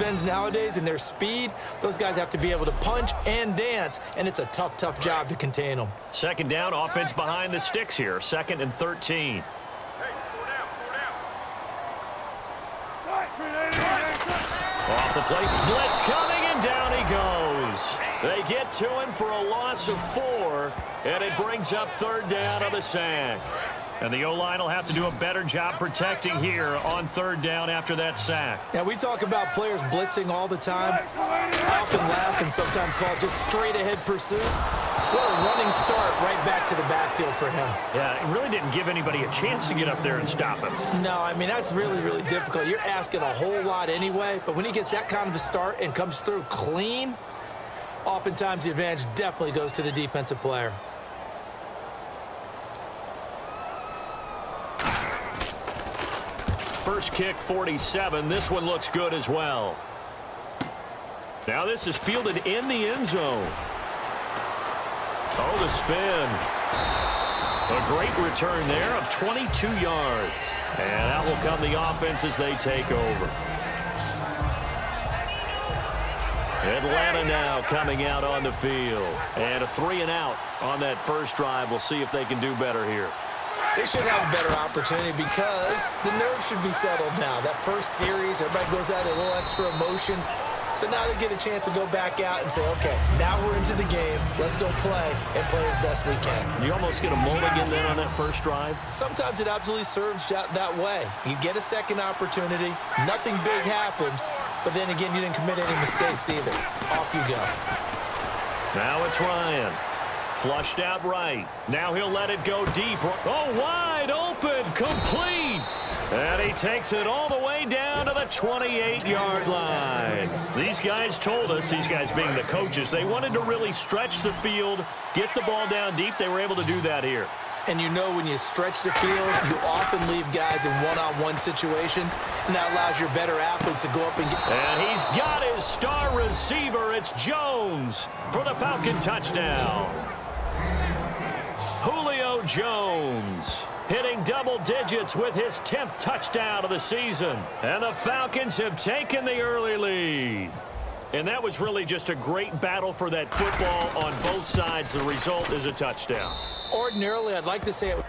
ends nowadays and their speed, those guys have to be able to punch and dance, and it's a tough, tough job to contain them. Second down, offense behind the sticks here. 2nd and 13. Off the plate, blitz coming, and down he goes. They get to him for a loss of 4, and it brings up 3rd down on the sack. And the O-line will have to do a better job protecting here on 3rd down after that sack. Now, we talk about players blitzing all the time. I often laugh and sometimes call it just straight-ahead pursuit. Well, a running start right back to the backfield for him. Yeah, it really didn't give anybody a chance to get up there and stop him. No, I mean, that's really, really difficult. You're asking a whole lot anyway, but when he gets that kind of a start and comes through clean, oftentimes the advantage definitely goes to the defensive player. First kick, 47. This one looks good as well. Now this is fielded in the end zone. Oh, the spin. A great return there of 22 yards. And that will come the offense as they take over. Atlanta now coming out on the field. And a 3-and-out on that first drive. We'll see if they can do better here. They should have a better opportunity because the nerves should be settled now. That first series, everybody goes out a little extra emotion. So now they get a chance to go back out and say, okay, now we're into the game. Let's go play and play as best we can. You almost get a mulligan then on that first drive? Sometimes it absolutely serves that way. You get a second opportunity. Nothing big happened. But then again, you didn't commit any mistakes either. Off you go. Now it's Ryan. Flushed out right. Now he'll let it go deep. Oh, wide open. Complete. And he takes it all the way down to the 28-yard line. These guys told us, these guys being the coaches, they wanted to really stretch the field, get the ball down deep. They were able to do that here. And you know when you stretch the field, you often leave guys in one-on-one situations, and that allows your better athletes to go up and get... And he's got his star receiver. It's Jones for the Falcon touchdown. Julio Jones hitting double digits with his 10th touchdown of the season. And the Falcons have taken the early lead. And that was really just a great battle for that football on both sides. The result is a touchdown. Ordinarily, I'd like to say it...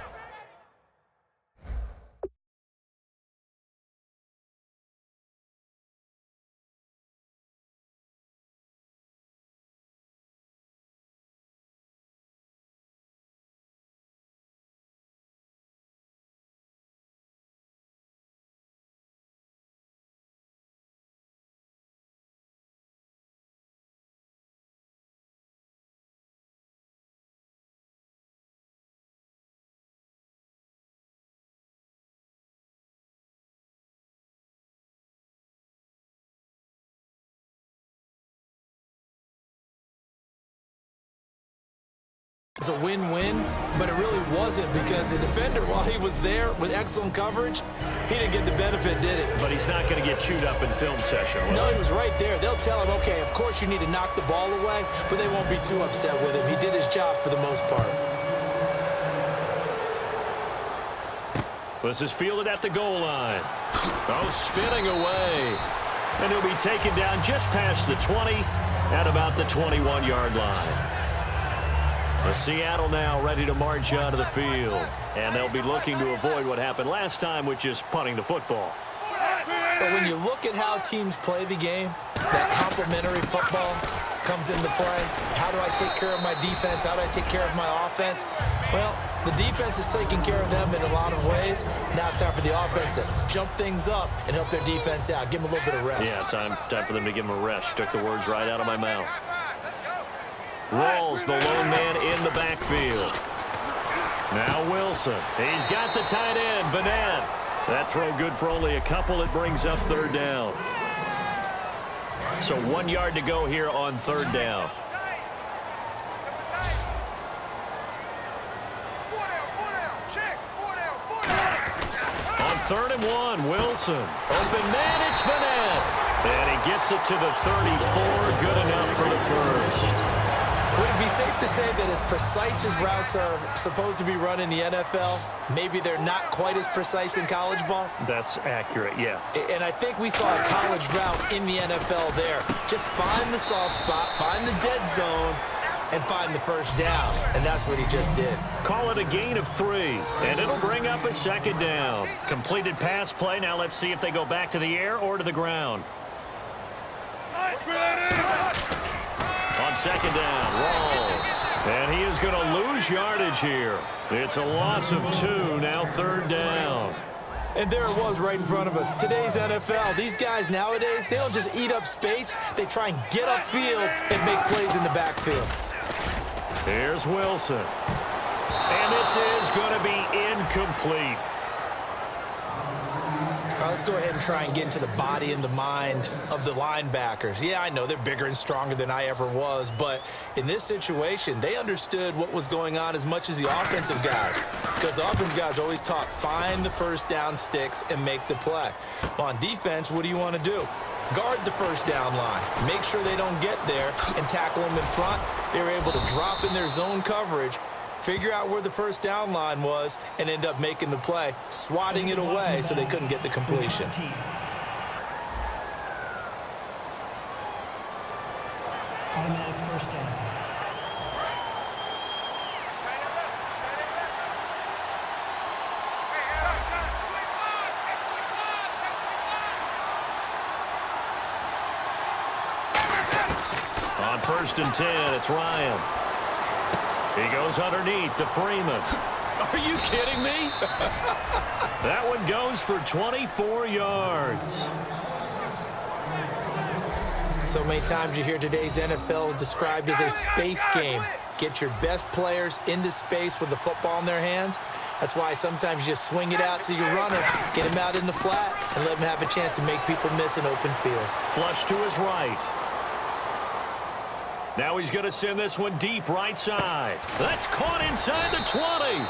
It's a win-win, but it really wasn't because the defender, while he was there with excellent coverage, he didn't get the benefit, did he? But he's not going to get chewed up in film session, will No, he? he was right there. They'll tell him, okay, of course you need to knock the ball away, but they won't be too upset with him. He did his job for the most part. This is fielded at the goal line. Oh, spinning away. And he'll be taken down just past the 20 at about the 21-yard line. The Seattle now ready to march out of the field. And they'll be looking to avoid what happened last time, which is punting the football. But when you look at how teams play the game, that complementary football comes into play. How do I take care of my defense? How do I take care of my offense? Well, the defense is taking care of them in a lot of ways. Now it's time for the offense to jump things up and help their defense out. Give them a little bit of rest. Yeah, time for them to give them a rest. Took the words right out of my mouth. Rawls, the lone man in the backfield. Now Wilson. He's got the tight end, Vanette. That throw good for only a couple. It brings up 3rd down. So 1 yard to go here on 3rd down. On 3rd and 1, Wilson. Open man, it's Vanette. And he gets it to the 34. Good enough for the first. Would it be safe to say that as precise as routes are supposed to be run in the NFL, maybe they're not quite as precise in college ball? That's accurate, yeah. And I think we saw a college route in the NFL there. Just find the soft spot, find the dead zone, and find the first down. And that's what he just did. Call it a gain of 3, and it'll bring up a second down. Completed pass play. Now let's see if they go back to the air or to the ground. On second down, rolls. And he is going to lose yardage here. It's a loss of 2, now third down. And there it was right in front of us. Today's NFL, these guys nowadays, they don't just eat up space. They try and get upfield and make plays in the backfield. Here's Wilson. And this is going to be incomplete. Let's go ahead and try and get into the body and the mind of the linebackers. Yeah, I know they're bigger and stronger than I ever was, but in this situation, they understood what was going on as much as the offensive guys, because the offensive guys always taught find the first down sticks and make the play. Well, on defense, what do you want to do? Guard the first down line. Make sure they don't get there and tackle them in front. They were able to drop in their zone coverage, figure out where the first down line was, and end up making the play, swatting it away so they couldn't get the completion. Automatic first down. On 1st and 10, it's Ryan. He goes underneath to Freeman. Are you kidding me? That one goes for 24 yards. So many times you hear today's NFL described as a space game. Get your best players into space with the football in their hands. That's why sometimes you just swing it out to your runner, get him out in the flat, and let him have a chance to make people miss an open field. Flush to his right. Now he's going to send this one deep right side. That's caught inside the 20.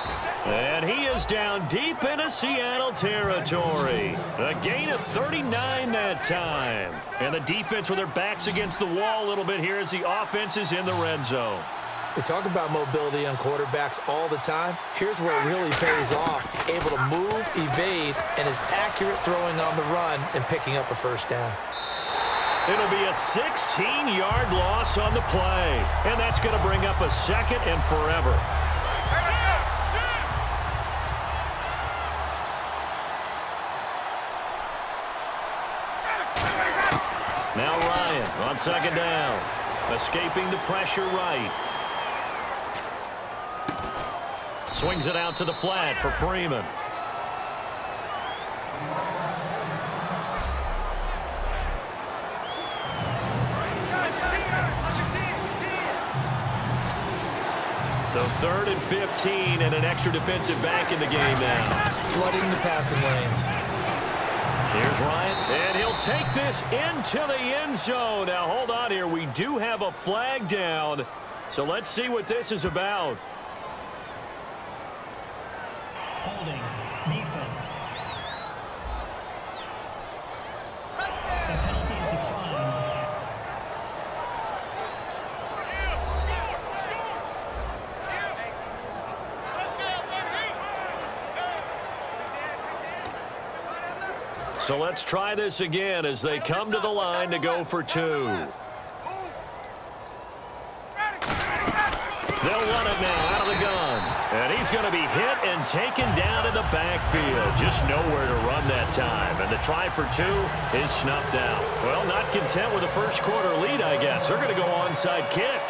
And he is down deep into Seattle territory. A gain of 39 that time. And the defense with their backs against the wall a little bit here as the offense is in the red zone. We talk about mobility on quarterbacks all the time. Here's where it really pays off. Able to move, evade, and is accurate throwing on the run and picking up a first down. It'll be a 16-yard loss on the play. And that's going to bring up a second and forever. Now Ryan on second down. Escaping the pressure right. Swings it out to the flat for Freeman. So 3rd and 15 and an extra defensive back in the game now. Flooding the passing lanes. Here's Ryan, and he'll take this into the end zone. Now, hold on here. We do have a flag down, so let's see what this is about. Holding. Defense. The penalty is declined. So let's try this again as they come to the line to go for 2. They'll run it now out of the gun. And he's going to be hit and taken down in the backfield. Just nowhere to run that time. And the try for 2 is snuffed out. Well, not content with the first quarter lead, I guess. They're going to go onside kick.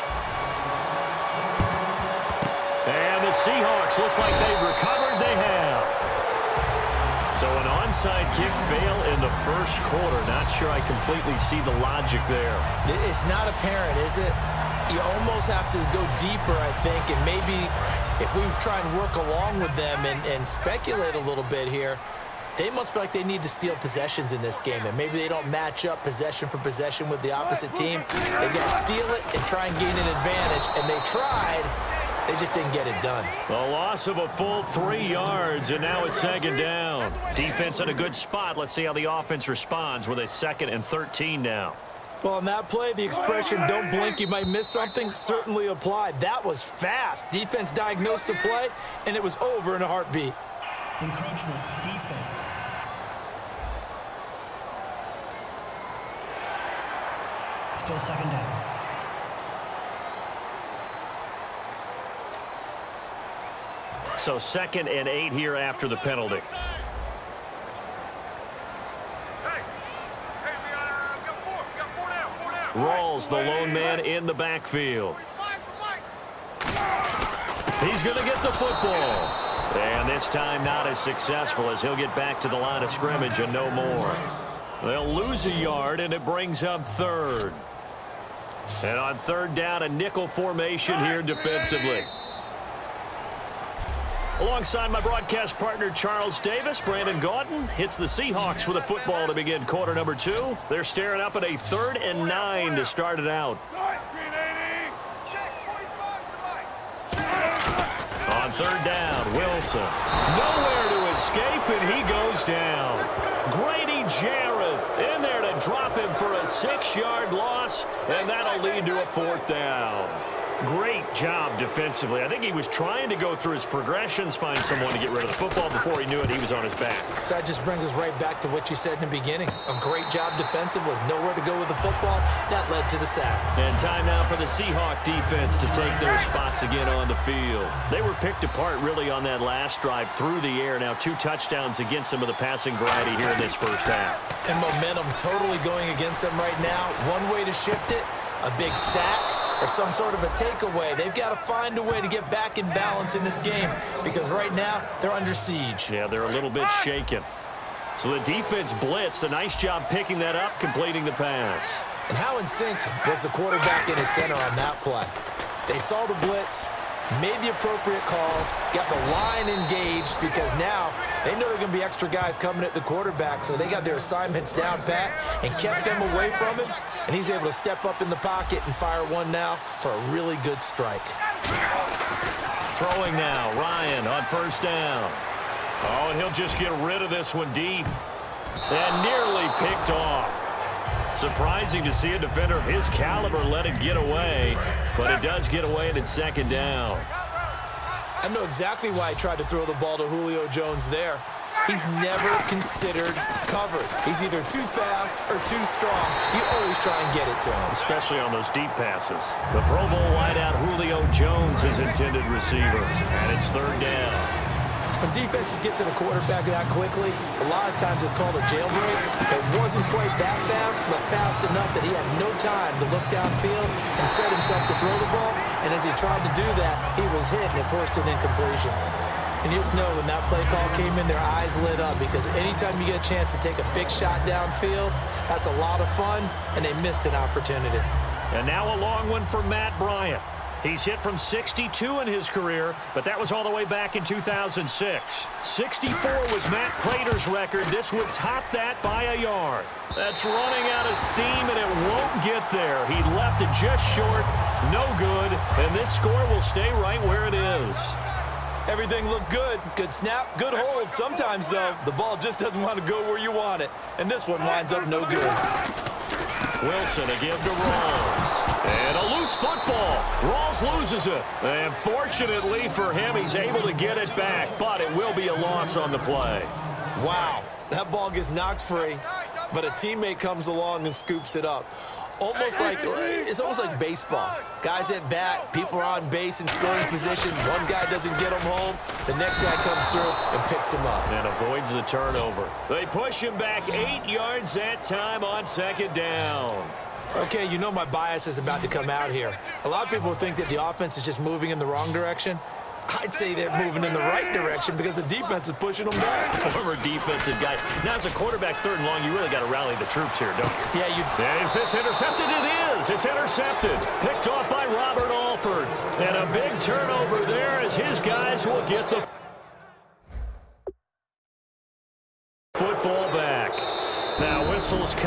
And the Seahawks looks like they've recovered. They have. So an onside kick fail in the first quarter. Not sure I completely see the logic there. It's not apparent, is it? You almost have to go deeper, I think, and maybe if we try and work along with them and speculate a little bit here, they must feel like they need to steal possessions in this game, and maybe they don't match up possession for possession with the opposite team. They got to steal it and try and gain an advantage, and they tried. They just didn't get it done. A loss of a full 3 yards, and now it's second down. Defense in a good spot. Let's see how the offense responds with a 2nd and 13 now. Well, on that play, the expression, don't blink, you might miss something, certainly applied. That was fast. Defense diagnosed the play, and it was over in a heartbeat. Encroachment, defense. Still second down. So 2nd and 8 here after the penalty. Rawls, the lone man in the backfield. He's going to get the football. And this time not as successful as he'll get back to the line of scrimmage and no more. They'll lose a yard, and it brings up 3rd. And on 3rd down, a nickel formation here defensively. Alongside my broadcast partner, Charles Davis, Brandon Gaudin hits the Seahawks with a football to begin quarter number 2. They're staring up at a 3rd and 9 to start it out. On 3rd down, Wilson. Nowhere to escape, and he goes down. Grady Jarrett in there to drop him for a 6-yard loss, and that'll lead to a 4th down. Great job defensively. I think he was trying to go through his progressions, find someone to get rid of the football. Before he knew it, he was on his back. So that just brings us right back to what you said in the beginning. A great job defensively. Nowhere to go with the football. That led to the sack. And time now for the Seahawk defense to take their spots again on the field. They were picked apart really on that last drive through the air. Now 2 touchdowns against some of the passing variety here in this first half. And momentum totally going against them right now. One way to shift it, a big sack, or some sort of a takeaway. They've got to find a way to get back in balance in this game because right now they're under siege. Yeah, they're a little bit shaken. So the defense blitzed. A nice job picking that up, completing the pass. And how in sync was the quarterback in his center on that play? They saw the blitz, made the appropriate calls, got the line engaged because now they know there are going to be extra guys coming at the quarterback, so they got their assignments down pat and kept them away from him, and he's able to step up in the pocket and fire one now for a really good strike. Throwing now, Ryan on 1st down. Oh, and he'll just get rid of this one deep. And nearly picked off. Surprising to see a defender of his caliber let it get away, but it does get away and it's 2nd down. I know exactly why he tried to throw the ball to Julio Jones there. He's never considered covered. He's either too fast or too strong. You always try and get it to him. Especially on those deep passes. The Pro Bowl wideout Julio Jones is intended receiver, and it's 3rd down. When defenses get to the quarterback that quickly, a lot of times it's called a jailbreak. It wasn't quite that fast, but fast enough that he had no time to look downfield and set himself to throw the ball. And as he tried to do that, he was hit and it forced an incompletion. And you just know when that play call came in, their eyes lit up because anytime you get a chance to take a big shot downfield, that's a lot of fun, and they missed an opportunity. And now a long one for Matt Bryant. He's hit from 62 in his career, but that was all the way back in 2006. 64 was Matt Prater's record. This would top that by a yard. That's running out of steam, and it won't get there. He left it just short, no good, and this score will stay right where it is. Everything looked good. Good snap, good hold. Sometimes, though, the ball just doesn't want to go where you want it, and this one winds up no good. Wilson, a give to Rawls. And a loose football. Rawls loses it. And fortunately for him, he's able to get it back, but it will be a loss on the play. Wow, that ball gets knocked free, but a teammate comes along and scoops it up. It's almost like baseball. Guys at bat, people are on base in scoring position. One guy doesn't get him home. The next guy comes through and picks him up. And avoids the turnover. They push him back 8 yards that time on 2nd down. Okay, you know my bias is about to come out here. A lot of people think that the offense is just moving in the wrong direction. I'd say they're moving in the right direction because the defense is pushing them back. Former defensive guy. Now, as a quarterback 3rd and long, you really got to rally the troops here, don't you? Yeah, you... Is this intercepted? It is. It's intercepted. Picked off by Robert Alford. And a big turnover there as his guys will get the football back. Now, whistles come.